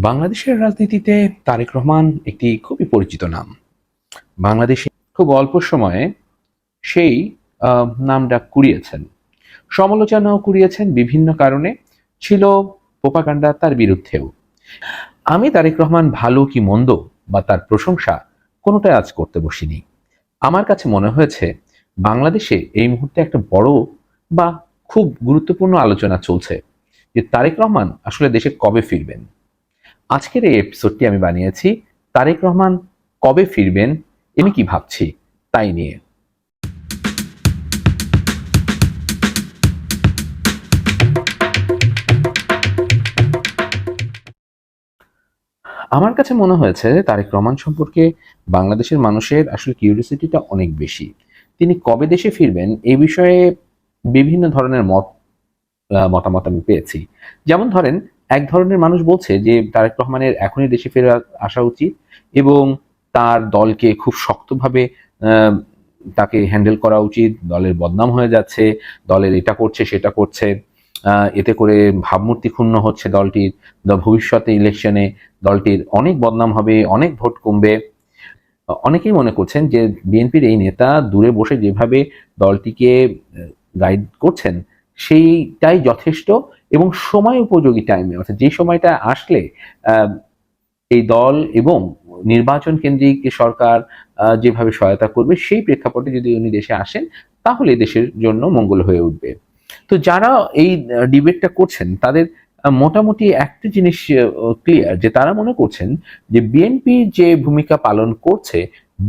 বাংলাদেশের রাজনীতিতে তারেক রহমান একটি খুবই পরিচিত নাম। বাংলাদেশে খুব অল্প সময়ে সেই নামটা কুড়িয়েছেন, সমালোচনাও কুড়িয়েছেন বিভিন্ন কারণে, ছিল প্রোপাগান্ডা তার বিরুদ্ধেও। আমি তারেক রহমান ভালো কি মন্দ বা তার প্রশংসা কোনোটাই আজ করতে বসিনি। আমার কাছে মনে হয়েছে বাংলাদেশে এই মুহূর্তে একটা বড় বা খুব গুরুত্বপূর্ণ আলোচনা চলছে যে তারেক রহমান আসলে দেশে কবে ফিরবেন। আজকের এই এপিসোডটি আমি বানিয়েছি তারেক রহমান কবে ফিরবেন, আমি কি ভাবছি তাই নিয়ে। আমার কাছে মনে হয়েছে তারেক রহমান সম্পর্কে বাংলাদেশের মানুষের আসলে কিউরিওসিটিটা অনেক বেশি। তিনি কবে দেশে ফিরবেন এই বিষয়ে বিভিন্ন ধরনের মতামত আমি পেয়েছি। যেমন ধরেন, এক ধরনের মানুষ বলছে যে তারেক রহমানের এখনই দেশে ফিরে আসা উচিত এবং তার দলকে খুব শক্তভাবে আহ, তাকে হ্যান্ডেল করা উচিত। দলের বদনাম হয়ে যাচ্ছে, দলের এটা করছে সেটা করছে, এতে করে ভাবমূর্তি ক্ষুণ্ণ হচ্ছে দলটির। ভবিষ্যতে ইলেকশনে দলটির অনেক বদনাম হবে, অনেক ভোট কমবে। অনেকেই মনে করছেন যে বিএনপির এই নেতা দূরে বসে যেভাবে দলটিকে গাইড করছেন সেইটাই যথেষ্ট এবং সময় উপযোগী টাইমে, অর্থাৎ যে সময়টা আসলে এই দল এবং নির্বাচন কেন্দ্রিক সরকার যেভাবে সহায়তা করবে সেই প্রেক্ষাপটে যদি উনি দেশে আসেন তাহলে দেশের জন্য মঙ্গল হয়ে উঠবে। তো যারা এই ডিবেটটা করছেন তাদের মোটামুটি একটা জিনিস ক্লিয়ার, যে তারা মনে করছেন যে বিএনপি যে ভূমিকা পালন করছে,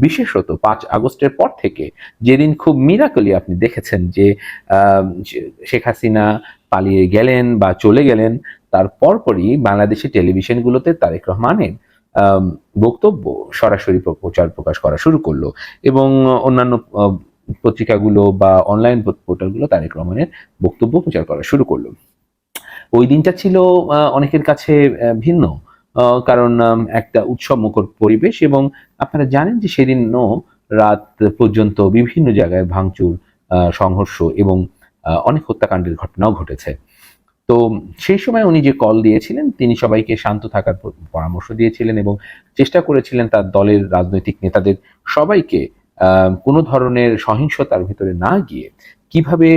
বিশেষত 5 আগস্টের পর থেকে, যেদিন খুব মিরাকলি আপনি দেখেছেন যে শেখ হাসিনা পালিয়ে গেলেন বা চলে গেলেন, তার পরপরই বাংলাদেশি টেলিভিশনগুলোতে তারেক রহমানের বক্তব্য সরাসরি প্রচার প্রকাশ করা শুরু করলো এবং অন্যান্য পত্রিকাগুলো বা অনলাইন পোর্টালগুলো তারেক রহমানের বক্তব্য প্রচার করা শুরু করলো। ওই দিনটা ছিল অনেকের কাছে ভিন্ন, কারণ একটা উৎসব মুখর পরিবেশ এবং আপনারা জানেন যে সেদিনও রাত পর্যন্ত বিভিন্ন জায়গায় ভাঙচুর, সংঘর্ষ এবং অনেক হত্যাকাণ্ডের ঘটনাও ঘটেছে। তো সেই সময় উনি যে কল দিয়েছিলেন, তিনি সবাইকে শান্ত থাকার পরামর্শ দিয়েছিলেন এবং চেষ্টা করেছিলেন তার দলের রাজনৈতিক নেতাদের সবাইকে কোনো ধরনের সহিংসতার ভিতরে না গিয়ে কিভাবে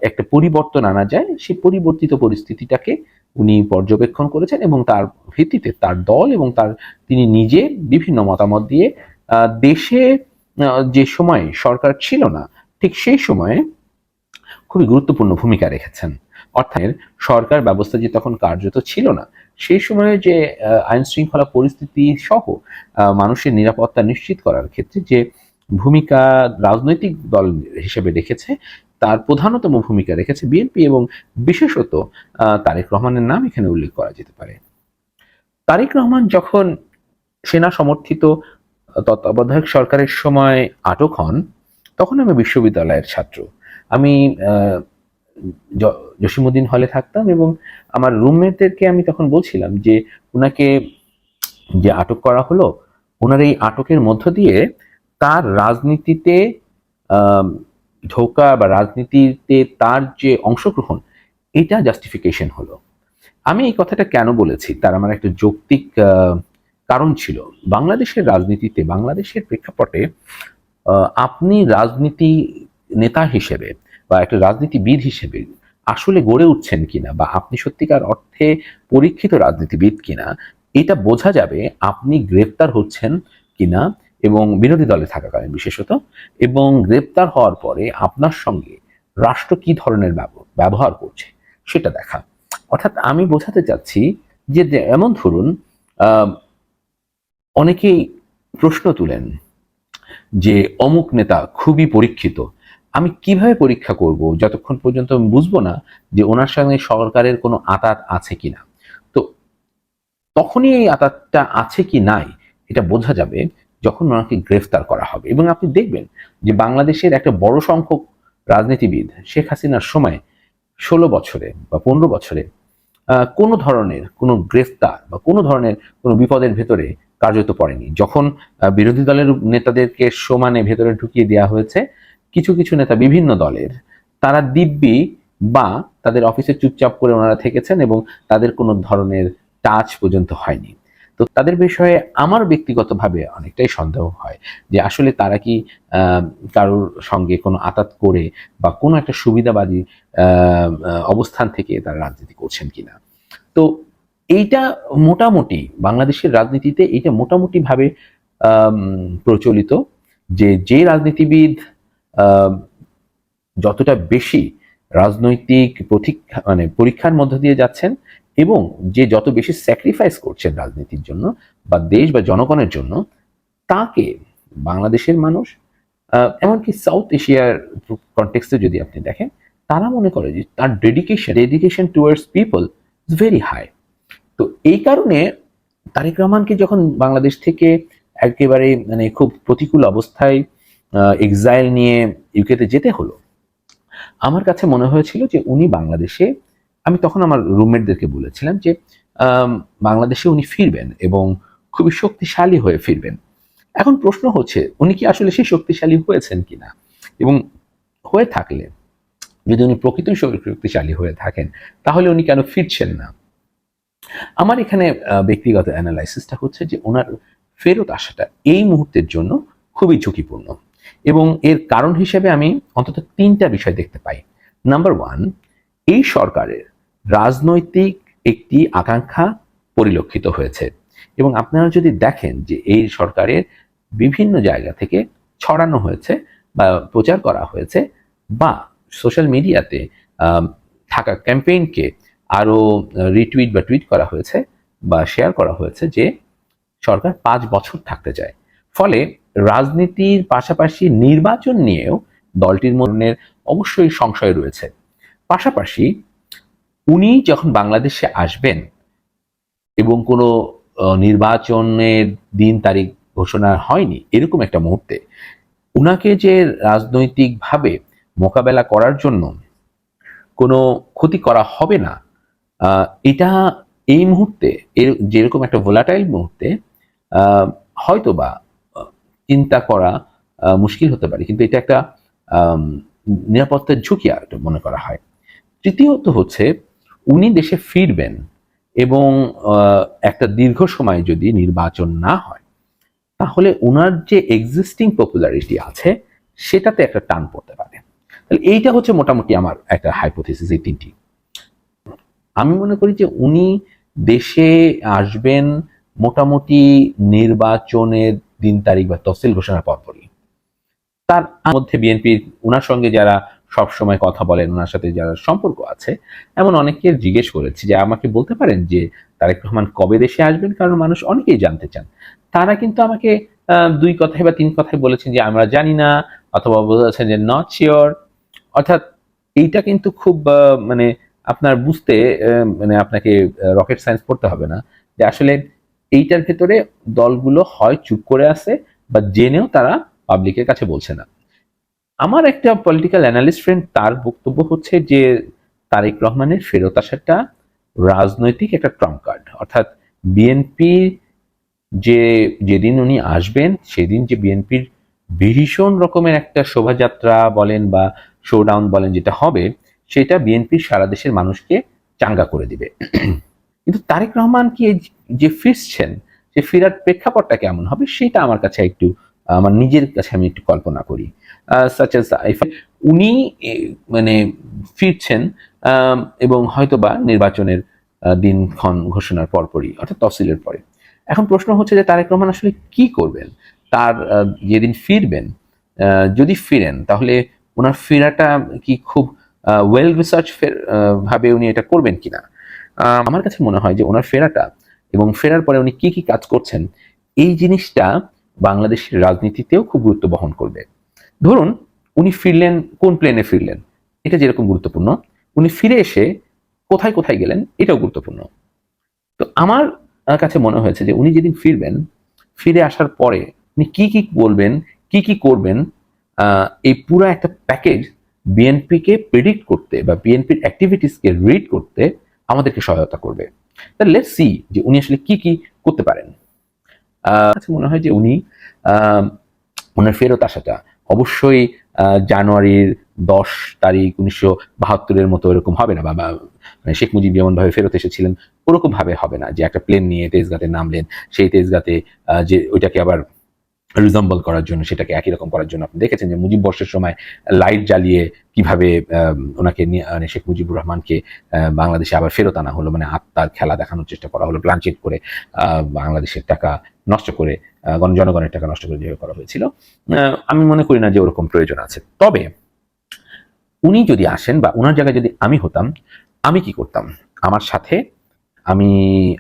একটা পরিবর্তন আনা যায় সেই পরিবর্তিত পরিস্থিতিটাকে উনি পর্যবেক্ষণ করেছেন এবং তার ভিত্তিতে তার দল এবং তিনি নিজে বিভিন্ন মতামত দিয়ে দেশে যে সময় সরকার ছিল না ঠিক সেই সময়ে খুবই গুরুত্বপূর্ণ ভূমিকা রেখেছেন। অর্থাৎ সরকার ব্যবস্থা যে তখন কার্যত ছিল না, সেই সময়ে যে আইন শৃঙ্খলা পরিস্থিতি সহ মানুষের নিরাপত্তা নিশ্চিত করার ক্ষেত্রে যে ভূমিকা রাজনৈতিক দল হিসেবে রেখেছে, তার প্রধানতম ভূমিকা রেখেছে বিএনপি এবং বিশেষত তারেক রহমানের নাম এখানে উল্লেখ করা যেতে পারে। তারেক রহমান যখন সেনা সমর্থিত তত্ত্বাবধায়ক সরকারের সময় আটক হন, তখন আমি বিশ্ববিদ্যালয়ের ছাত্র। আমি জসীমউদ্দিন হলে থাকতাম এবং আমার রুমমেটদেরকে আমি তখন বলছিলাম যে ওনাকে যে আটক করা হলো, ওনার এই আটকের মধ্য দিয়ে তার রাজনীতিতে ঢোকা বা রাজনীতিতে তার যে অংশগ্রহণ, এটা জাস্টিফিকেশন হলো। আমি এই কথাটা কেন বলেছি তার আমার একটা যৌক্তিক কারণ ছিল। বাংলাদেশের রাজনীতিতে, বাংলাদেশের প্রেক্ষাপটে আপনি রাজনীতি নেতা হিসেবে বা একটা রাজনীতিবিদ হিসেবে আসলে গড়ে উঠছেন কিনা বা আপনি সত্যিকার অর্থে পরীক্ষিত রাজনীতিবিদ কিনা, এটা বোঝা যাবে আপনি গ্রেপ্তার হচ্ছেন কিনা এবং বিরোধী দলে থাকাকালীন বিশেষত, এবং গ্রেপ্তার হওয়ার পরে আপনার সঙ্গে রাষ্ট্র কি ধরনের ব্যবহার করছে সেটা দেখা। অর্থাৎ আমি বোঝাতে চাচ্ছি যে এমন ধরুন, অনেকেই প্রশ্ন তুলেন যে অমুক নেতা খুবই পরীক্ষিত, আমি কিভাবে পরীক্ষা করব যতক্ষণ পর্যন্ত আমি বুঝবো না যে ওনার সঙ্গে সরকারের কোনো আঁতাত আছে কিনা। তো তখনই এই আঁতাতটা আছে কি নাই এটা বোঝা যাবে যখন ওনাকে গ্রেফতার করা হবে। এবং আপনি দেখবেন যে বাংলাদেশের একটা বড় সংখ্যক রাজনীতিবিদ শেখ হাসিনার সময় 16 বছরে বা 15 বছরে কোনো ধরনের কোনো গ্রেফতার বা কোনো ধরনের কোনো বিপদের ভেতরে কার্যত পড়েনি। যখন বিরোধী দলের নেতাদেরকে সমানে ভেতরে ঢুকিয়ে দেওয়া হয়েছে, কিছু কিছু নেতা বিভিন্ন দলের, তারা দিব্যি বা তাদের অফিসে চুপচাপ করে ওনারা থেকেছেন এবং তাদের কোনো ধরনের টাচ পর্যন্ত হয়নি। তো তাদের বিষয়ে আমার ব্যক্তিগতভাবে অনেকটাই সন্দেহ হয় যে আসলে তারা কি কারোর সঙ্গে কোনো আঁতাত করে বা কোনো একটা সুবিধাবাদী অবস্থান থেকে তারা রাজনীতি করছেন কিনা। তো এইটা মোটামুটি বাংলাদেশের রাজনীতিতে এইটা মোটামুটিভাবে প্রচলিত যে রাজনীতিবিদ যতটা বেশি রাজনৈতিক পরীক্ষার মধ্য দিয়ে যাচ্ছেন এবং যে যত বেশি স্যাক্রিফাইস করছেন রাজনীতির জন্য বা দেশ বা জনগণের জন্য, তাকে বাংলাদেশের মানুষ এমনকি সাউথ এশিয়ার কনটেক্সটে যদি আপনি দেখেন, তারা মনে করে যে তার dedication towards people is very high. তো এই কারণে তারেক রহমানকে যখন বাংলাদেশ থেকে একেবারে খুব প্রতিকূল অবস্থায় এক্সাইল নিয়ে ইউকেতে যেতে হলো, আমার কাছে মনে হয়েছিল যে উনি বাংলাদেশে, আমি তখন আমার রুমমেটদেরকে বলেছিলাম যে বাংলাদেশে উনি ফিরবেন এবং খুবই শক্তিশালী হয়ে ফিরবেন। এখন প্রশ্ন হচ্ছে উনি কি আসলে সেই শক্তিশালী হয়েছেন কিনা, এবং হয়ে থাকলে যদি উনি প্রকৃত শক্তিশালী হয়ে থাকেন তাহলে উনি কেন ফিরছেন না। আমার এখানে ব্যক্তিগত অ্যানালাইসিসটা হচ্ছে যে ওনার ফেরত আসাটা এই মুহূর্তের জন্য খুবই ঝুঁকিপূর্ণ, এবং এর কারণ হিসেবে আমি অন্তত 3টা বিষয় দেখতে পাই। নাম্বার 1, এই সরকারের রাজনৈতিক একটি আকাঙ্ক্ষা পরিলক্ষিত হয়েছে, এবং আপনারা যদি দেখেন যে এই সরকারের বিভিন্ন জায়গা থেকে ছড়ানো হয়েছে বা প্রচার করা হয়েছে বা সোশ্যাল মিডিয়াতে থাকা ক্যাম্পেইনকে আরো রিটুইট বা টুইট করা হয়েছে বা শেয়ার করা হয়েছে যে সরকার 5 বছর থাকতে চায়। ফলে রাজনীতির পাশাপাশি নির্বাচন নিয়েও দলটির মধ্যে অবশ্যই সংশয় রয়েছে। পাশাপাশি উনি যখন বাংলাদেশে আসবেন এবং কোনো নির্বাচনের দিন তারিখ ঘোষণা হয়নি এরকম একটা মুহূর্তে উনাকে যে রাজনৈতিকভাবে মোকাবেলা করার জন্য কোনো ক্ষতি করা হবে না, এটা এই মুহূর্তে যেরকম একটা ভোলাটাইল মুহূর্তে হয়তোবা চিন্তা করা মুশকিল হতে পারে, কিন্তু এটা একটা নিরাপত্তার ঝুঁকি আর মনে করা হয়। তৃতীয়ত হচ্ছে উনি দেশে ফিরবেন এবং একটা দীর্ঘ সময় যদি নির্বাচন না হয় তাহলে উনার যে এক্সিস্টিং পপুলারিটি আছে সেটাতে একটা টান পড়তে পারে। তাহলে এইটা হচ্ছে মোটামুটি আমার একটা হাইপোথিসিস। এই 3টি আমি মনে করি যে উনি দেশে আসবেন মোটামুটি নির্বাচনের দিন তারিখ বা তফসিল ঘোষণার পরপরই। তার মধ্যে বিএনপির ওনার সঙ্গে যারা সব সময় কথা বলেন, ওনার সাথে যারা সম্পর্ক আছে, এমন অনেককে জিজ্ঞেস করেছি যে আমাকে বলতে পারেন যে তারেক রহমান কবে দেশে আসবেন, কারণ মানুষ অনেকেই জানতে চান। তারা কিন্তু আমাকে 2 কথায় বা 3 কথায় বলেছেন যে আমরা জানি না, অথবা বলেছেন যে নট শিওর। অর্থাৎ এইটা কিন্তু খুব আপনার বুঝতে আপনাকে রকেট সায়েন্স পড়তে হবে না যে আসলে এইটার ভেতরে দলগুলো হয় চুপ করে আছে বা জেনেও তারা পাবলিকের কাছে বলছে না। আমার একটা পলিটিক্যাল অ্যানালিস্ট ফ্রেন্ড, তার বক্তব্য হচ্ছে যে তারেক রহমানের ফেরত আসাটা রাজনৈতিক একটা ট্রাম্প কার্ড, অর্থাৎ বিএনপি যেদিন উনি আসবেন সেদিন যে বিএনপির ভীষণ রকমের একটা শোভাযাত্রা বলেন বা শোডাউন বলেন যেটা হবে, সেটা বিএনপির সারা দেশের মানুষকে চাঙ্গা করে দিবে। কিন্তু তারেক রহমান কি যে ফিরছেন, সে ফেরার প্রেক্ষাপটটা কেমন হবে সেটা আমার কাছে একটু, আমার নিজের কাছে আমি একটু কল্পনা করি। উনি ফিরছেন এবং হয়তোবা নির্বাচনের দিনক্ষণ ঘোষণার পরপরই, অর্থাৎ তফসিলের পরে। এখন প্রশ্ন হচ্ছে যে তারেক রহমান আসলে কি করবেন, তার যেদিন ফিরবেন, যদি ফিরেন তাহলে ওনার ফেরাটা কি খুব ওয়েল রিসার্চ ভাবে উনি এটা করবেন কিনা। আমার কাছে মনে হয় যে ওনার ফেরাটা এবং ফেরার পরে উনি কি কি কাজ করছেন এই জিনিসটা বাংলাদেশের রাজনীতিতেও খুব গুরুত্ব বহন করবে। ধরুন উনি ফিরলেন, কোন প্লেনে ফিরলেন এটা যেরকম গুরুত্বপূর্ণ, উনি ফিরে এসে কোথায় কোথায় গেলেন এটাও গুরুত্বপূর্ণ। তো আমার কাছে মনে হয়েছে যে উনি যেদিন ফিরবেন, ফিরে আসার পরে উনি কি কি বলবেন, কি কি করবেন, এই পুরো একটা প্যাকেজ বিএনপিকে প্রেডিক্ট করতে বা বিএনপির অ্যাক্টিভিটিসকে রিড করতে আমাদেরকে সহায়তা করবে। তাহলে লেটস সি যে উনি আসলে কি কি করতে পারেন। মনে হয় যে উনি ওনার ফেরত আসাটা অবশ্যই জানুয়ারির 10 তারিখ 1972-এর মতো এরকম হবে না, বা মানে শেখ মুজিব যেমনভাবে ফেরত এসেছিলেন ওরকম ভাবে হবে না যে একটা প্লেন নিয়ে তেজগাঁতে নামলেন, সেই তেজগাঁতে যে ওইটাকে আবার রিজম্বল করার জন্য, সেটাকে একই রকম করার জন্য আপনি দেখেছেন যে মুজিব বর্ষের সময় লাইট জ্বালিয়ে কিভাবে ওনাকে মানে শেখ মুজিবুর রহমানকে বাংলাদেশে আবার ফেরত আনা হলো, মানে আত্মার খেলা দেখানোর চেষ্টা করা হলো, প্লানচেট করে বাংলাদেশের টাকা নষ্ট করে, জনগণের টাকা নষ্ট করে যেভাবে করা হয়েছিল। আমি মনে করি না যে ওরকম প্রয়োজন আছে। তবে উনি যদি আসেন বা ওনার জায়গায় যদি আমি হতাম, আমি কি করতাম, আমার সাথে আমি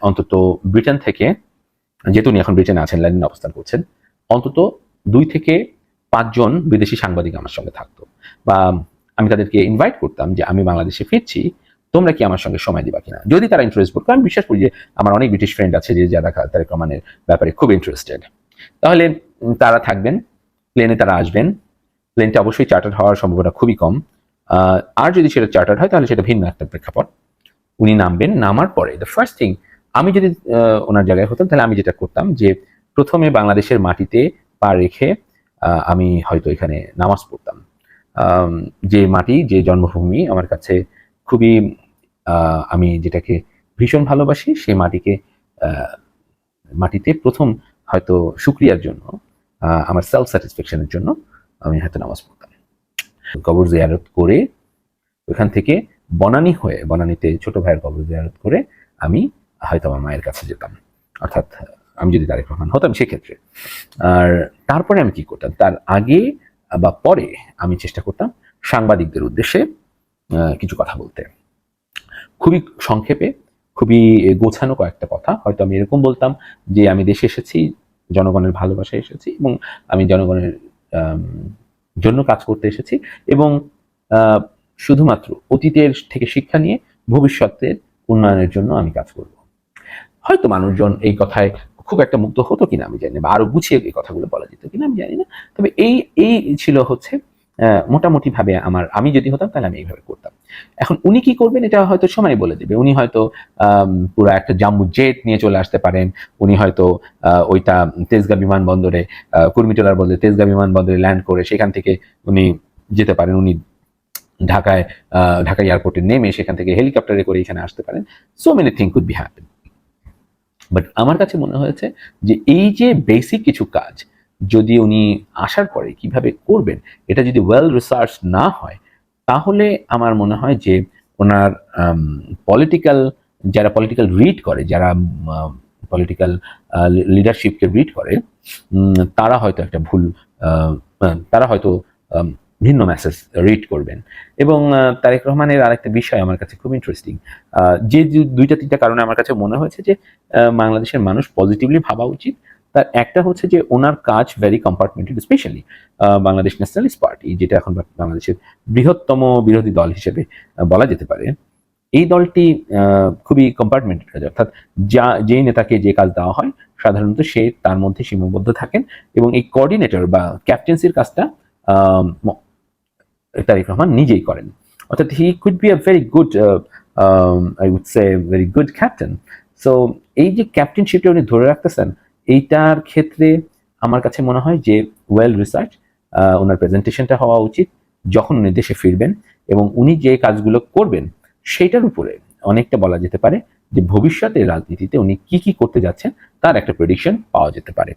অন্তত ব্রিটেন থেকে, যেহেতু উনি এখন ব্রিটেনে আছেন, লন্ডনে অবস্থান করছেন, অন্তত 2 থেকে 5 জন বিদেশি সাংবাদিক আমার সঙ্গে থাকতো, বা আমি তাদেরকে ইনভাইট করতাম যে আমি বাংলাদেশে ফিরছি, তোমরা কি আমার সঙ্গে সময় দিবা কিনা। যদি তারা ইন্টারেস্ট করতো, আমি বিশ্বাস করি যে আমার অনেক ব্রিটিশ ফ্রেন্ড আছে যে যারা তারেক রহমানের ব্যাপারে খুব ইন্টারেস্টেড, তাহলে তারা থাকবেন, প্লেনে তারা আসবেন। প্লেনটা অবশ্যই চার্টার হওয়ার সম্ভাবনা খুবই কম, আর যদি সেটা চার্টার হয় তাহলে সেটা ভিন্ন একটা প্রেক্ষাপট। উনি নামবেন, নামার পরে দ্য ফার্স্ট থিং, আমি যদি ওনার জায়গায় হতাম তাহলে আমি যেটা করতাম যে প্রথমে বাংলাদেশের মাটিতে পা রেখে আমি হয়তো এখানে নামাজ পড়তাম। যে মাটি, যে জন্মভূমি আমার কাছে খুবই, আমি যেটাকে ভীষণ ভালোবাসি, সেই মাটিতে প্রথম হয়তো শুকরিয়ার জন্য, আমার সেলফ স্যাটিসফ্যাকশনের জন্য আমি হয়তো নামাজ পড়তাম। কবর জিয়ারত করে ওখান থেকে বনানীতে ছোট ভাইয়ের কবর জিয়ারত করে আমি হয়তো আমার মায়ের কাছে যেতাম, অর্থাৎ আমি যদি তারেক রহমান হতাম সেক্ষেত্রে। আর তারপরে আমি কি করতাম, তার আগে বা পরে আমি চেষ্টা করতাম সাংবাদিকদের উদ্দেশ্যে কিছু কথা বলতে, খুবই সংক্ষেপে, খুবই গোছানো কয়েকটা কথা। হয়তো আমি এরকম বলতাম যে আমি দেশে এসেছি, জনগণের ভালোবাসায় এসেছি, এবং আমি জনগণের জন্য কাজ করতে এসেছি, এবং শুধুমাত্র অতীতের থেকে শিক্ষা নিয়ে ভবিষ্যতের উন্নয়নের জন্য আমি কাজ করব। হয়তো মানুষজন এই কথায় খুব একটা মুগ্ধ হতো কিনা আমি জানি না, বা আরো গুছিয়ে এই কথাগুলো বলা যেত কিনা আমি জানি না। তবে এই ছিল হচ্ছে মোটামুটি ভাবে আমি যদি হতাম তাহলে আমি এইভাবে করতাম। এখন উনি কি করবেন এটা হয়তো সময় বলে দেবে। উনি হয়তো পুরো একটা জাম্বু জেট নিয়ে চলে আসতে পারেন, উনি হয়তো ওইটা তেজগাঁ বিমানবন্দরে, কুর্মিটোলার বদলে তেজগাঁ বিমানবন্দরে ল্যান্ড করে সেখান থেকে উনি যেতে পারেন, উনি ঢাকা এয়ারপোর্টে নেমে সেখান থেকে হেলিকপ্টারে করে এখানে আসতে পারেন। So many thing could be happen. But আমার কাছে মনে হয়েছে যে এই যে বেসিক কিছু কাজ যদি উনি আসার পরে কিভাবে করবেন, এটা যদি ওয়েল রিসার্চ না হয়, তাহলে আমার মনে হয় যে ওনার যারা পলিটিক্যাল রিড করে, যারা পলিটিক্যাল লিডারশিপকে রিড করে, তারা হয়তো একটা ভুল, তারা হয়তো ভিন্ন মেসেজ রিড করবেন। এবং তারেক রহমানের আরেকটা বিষয় আমার কাছে খুব ইন্টারেস্টিং, যে 2-3টা কারণে আমার কাছে মনে হয়েছে যে বাংলাদেশের মানুষ পজিটিভলি ভাবা উচিত। তার একটা হচ্ছে যে ওনার কাজ very compartmented, specially Bangladesh Nationalist Party, যেটা এখন বাংলাদেশের বৃহত্তম বিরোধী দল হিসেবে বলা যেতে পারে। এই দলটি খুবই কম্পার্টমেন্টেড কাজ, অর্থাৎ যেই নেতাকে যে কাজ দেওয়া হয় সাধারণত সে তার মধ্যে সীমাবদ্ধ থাকেন, এবং এই কোঅর্ডিনেটর বা ক্যাপ্টেন্সির কাজটা তারেক রহমান নিজেই করেন। অর্থাৎ he could be a very good, I would say very good captain. So এই যে ক্যাপ্টেনশিপটা উনি ধরে রাখতেছেন, এইটার ক্ষেত্রে আমার কাছে মনে হয় যে ওয়েল রিসার্চ ওনার প্রেজেন্টেশনটা হওয়া উচিত যখন উনি দেশে ফিরবেন, এবং উনি যে কাজগুলো করবেন সেইটার উপরে অনেকটা বলা যেতে পারে যে ভবিষ্যতের রাজনীতিতে উনি কি কি করতে যাচ্ছেন তার একটা প্রেডিকশন পাওয়া যেতে পারে।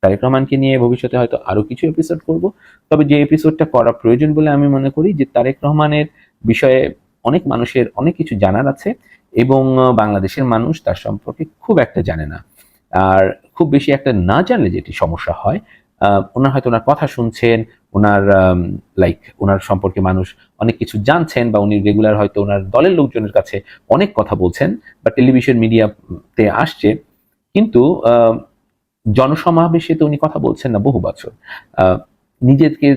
তারেক রহমানকে নিয়ে ভবিষ্যতে হয়তো আরো কিছু এপিসোড করব, তবে যে এপিসোডটা করা প্রয়োজন বলে আমি মনে করি যে তারেক রহমানের বিষয়ে অনেক মানুষের অনেক কিছু জানার আছে, এবং বাংলাদেশের মানুষ তার সম্পর্কে খুব একটা জানে না। আর খুব বেশি একটা না জানলে যেটি সমস্যা হয়, ওনার হয়তো ওনার কথা শুনছেন, ওনার ওনার সম্পর্কে মানুষ অনেক কিছু জানছেন, বা উনি রেগুলার হয়তো ওনার দলের লোকজনের কাছে অনেক কথা বলছেন বা টেলিভিশন মিডিয়াতে আসছে, কিন্তু জনসমাবেশে তো উনি কথা বলছেন না বহু বছর। নিজেকে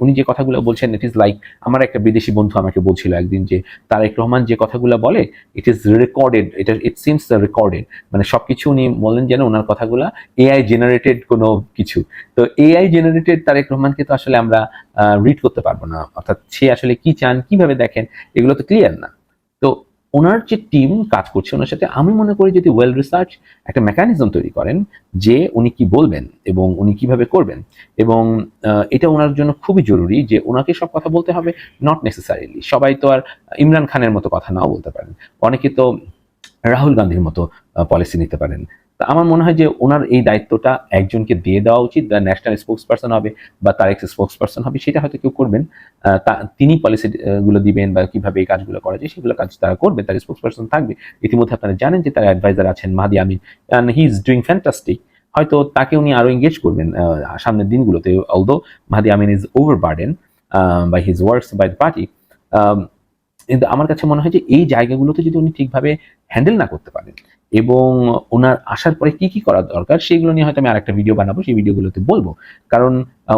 উনি যে কথাগুলো বলছেন, ইট ইজ লাইক, আমার একটা বিদেশি বন্ধু আমাকে বলছিল একদিন যে তারেক রহমান যে কথাগুলো বলে it is recorded, it seems recorded, মানে সবকিছু উনি বলেন যেন ওনার কথাগুলা এআই জেনারেটেড কোনো কিছু। তো এআই জেনারেটেড তারেক রহমানকে তো আসলে আমরা রিড করতে পারবো না, অর্থাৎ সে আসলে কি চান, কিভাবে দেখেন, এগুলো তো ক্লিয়ার না। তো ওনার যে টিম কাজ করছে ওনার সাথে, আমি মনে করি যদি ওয়েল রিসার্চ একটা মেকানিজম তৈরি করেন যে উনি কি বলবেন এবং উনি কিভাবে করবেন, এবং এটা ওনার জন্য খুবই জরুরি যে ওনাকে সব কথা বলতে হবে, নট নেসেসারিলি সবাই তো আর ইমরান খানের মতো কথা নাও বলতে পারেন, অনেকে তো রাহুল গান্ধীর মতো পলিসি নিতে পারেন। তা আমার মনে হয় যে ওনার এই দায়িত্বটা একজনকে দিয়ে দেওয়া উচিত, যা ন্যাশনাল স্পোক্স পার্সন হবে বা তার এক্স স্পোক্স পার্সন হবে, সেটা হয়তো কেউ করবেন, তিনি পলিসি গুলো দিবেন বা কিভাবে এই কাজগুলো করা যায় সেগুলো কাজ তারা করবে, তার স্পোক্স পার্সন থাকবে। ইতিমধ্যে আপনারা জানেন যে তার অ্যাডভাইজার আছেন Mahdi Amin, and he is doing fantastic. হয়তো তাকে উনি আরো এঙ্গেজ করবেন সামনের দিনগুলোতে, although Mahdi Amin is overburden by his works by the party. কিন্তু আমার কাছে মনে হয় যে এই জায়গাগুলোতে যদি উনি ঠিকভাবে হ্যান্ডেল না করতে পারেন এবং ওনার আসার পরে কি কি করা দরকার সেগুলো নিয়ে হয়তো আমি আরেকটা ভিডিও বানাবো, সেই ভিডিওগুলোতে বলবো। কারণ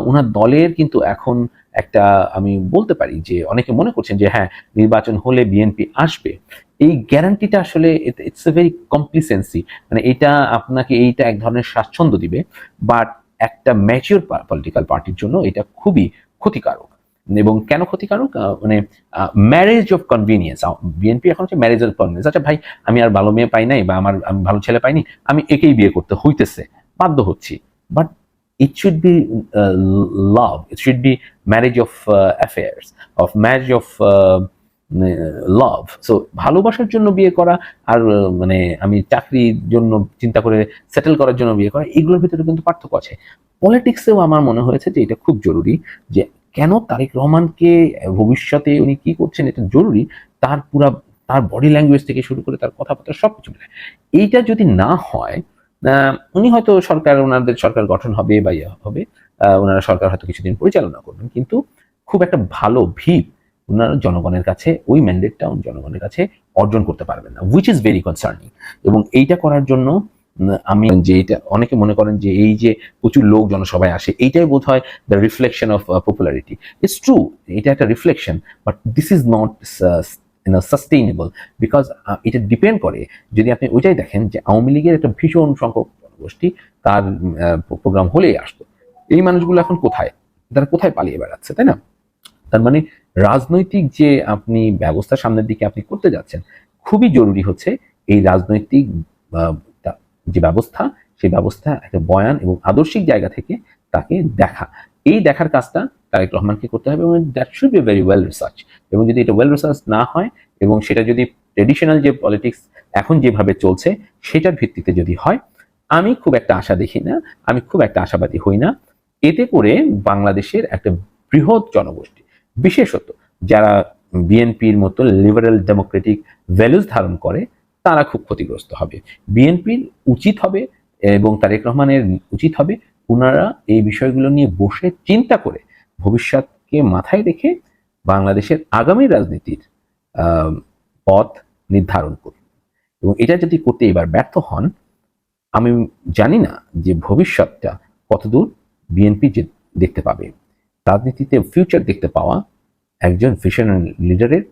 ওনার দলের কিন্তু এখন একটা, আমি বলতে পারি যে অনেকে মনে করছেন যে হ্যাঁ নির্বাচন হলে বিএনপি আসবে, এই গ্যারান্টিটা আসলে ইটস এ ভেরি কমপ্লিসেন্সি, মানে এটা আপনাকে এইটা এক ধরনের স্বাচ্ছন্দ্য দিবে, বাট একটা ম্যাচিওর পলিটিক্যাল পার্টির জন্য এটা খুবই ক্ষতিকারক। এবং কেন ক্ষতিকারক, মানে ম্যারেজ অফ কনভিনিয়েন্স, বিএনপি এখন হচ্ছে ম্যারেজ অফ কনভিনিয়েন্স। আচ্ছা ভাই, আমি আর ভালো মেয়ে পাই নাই বা আমি ভালো ছেলে পাইনি, আমি একেই বিয়ে করতে হইতেছে, বাধ্য হচ্ছি, but it should be love, it should be marriage of affairs, of marriage of love. So ভালোবাসার জন্য বিয়ে করা আর মানে আমি চাকরির জন্য চিন্তা করে সেটেল করার জন্য বিয়ে করা, এগুলোর ভিতরে কিন্তু পার্থক্য আছে। পলিটিক্সেও আমার মনে হয়েছে যে এটা খুব জরুরি, যে কেন তারেক রহমানকে ভবিষ্যতে উনি কি করছেন এটা জরুরি, তার পুরা তার বডি ল্যাঙ্গুয়েজ থেকে শুরু করে তার কথাবার্তা সবকিছু মিলে। এইটা যদি না হয়, উনি হয়তো সরকার, ওনাদের সরকার গঠন হবে বা ইয়ে হবে, ওনারা সরকার হয়তো কিছুদিন পরিচালনা করবেন, কিন্তু খুব একটা ভালো ভিত ওনারা জনগণের কাছে ওই ম্যান্ডেটটা জনগণের কাছে অর্জন করতে পারবেন না, হুইচ ইজ ভেরি কনসার্নিং। এবং এইটা করার জন্য আমি যে এটা অনেকে মনে করেন যে এই যে প্রচুর লোক জনসভায় আসে এইটাই বোধ হয় the reflection of popularity, it's true, এটা একটা reflection, but this is not sustainable, because এটা ডিপেন্ড করে, যদি আপনি ওইটাই দেখেন যে আওয়ামী লীগের একটা ভীষণ সংখ্যক জনগোষ্ঠী তার প্রোগ্রাম হলেই আসতো, এই মানুষগুলো এখন কোথায়, তারা কোথায় পালিয়ে বেড়াচ্ছে, তাই না? তার মানে রাজনৈতিক যে আপনি ব্যবস্থা সামনের দিকে আপনি করতে যাচ্ছেন, খুবই জরুরি হচ্ছে এই রাজনৈতিক যে ব্যবস্থা, সেই ব্যবস্থা একটা বয়ান এবং আদর্শিক জায়গা থেকে তাকে দেখা, এই দেখার কাজটা তারেক রহমানকে করতে হবে, এবং that should be very well research. এবং যদি এটা ওয়েল রিসার্চ না হয় এবং সেটা যদি ট্রেডিশনাল যে পলিটিক্স এখন যেভাবে চলছে সেটার ভিত্তিতে যদি হয়, আমি খুব একটা আশা দেখি না, আমি খুব একটা আশাবাদী হই না। এতে করে বাংলাদেশের একটা বৃহৎ জনগোষ্ঠী, বিশেষত যারা বিএনপির মতো লিবারেল ডেমোক্রেটিক ভ্যালুজ ধারণ করে, তারা খুব ক্ষতিগ্রস্ত হবে। বিএনপির উচিত হবে এবং তারেক রহমানের উচিত হবে ওনারা এই বিষয়গুলো নিয়ে বসে চিন্তা করে ভবিষ্যৎকে মাথায় রেখে বাংলাদেশের আগামী রাজনীতির পথ নির্ধারণ করুন। এবং এটা যদি করতে এবার ব্যর্থ হন, আমি জানি না যে ভবিষ্যৎটা কতদূর বিএনপি যে দেখতে পাবে। রাজনীতিতে ফিউচার দেখতে পাওয়া একজন ভিশনারি লিডারের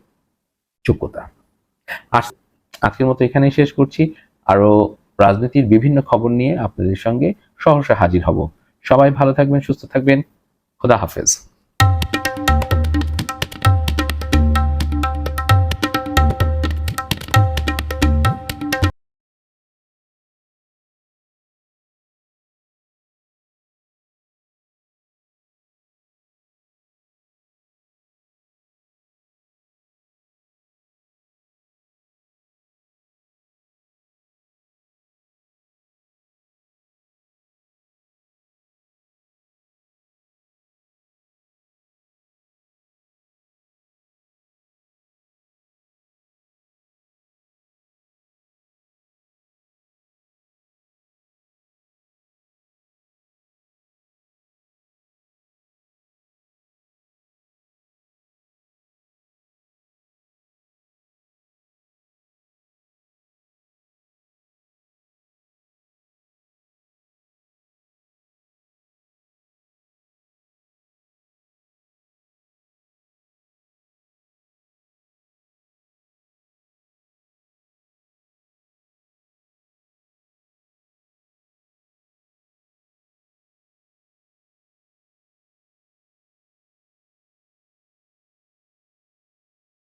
যোগ্যতা। আর আজকের মতো এখানেই শেষ করছি, আরো রাজনীতির বিভিন্ন খবর নিয়ে আপনাদের সঙ্গে সহসা হাজির হব। সবাই ভালো থাকবেন, সুস্থ থাকবেন, খোদা হাফেজ।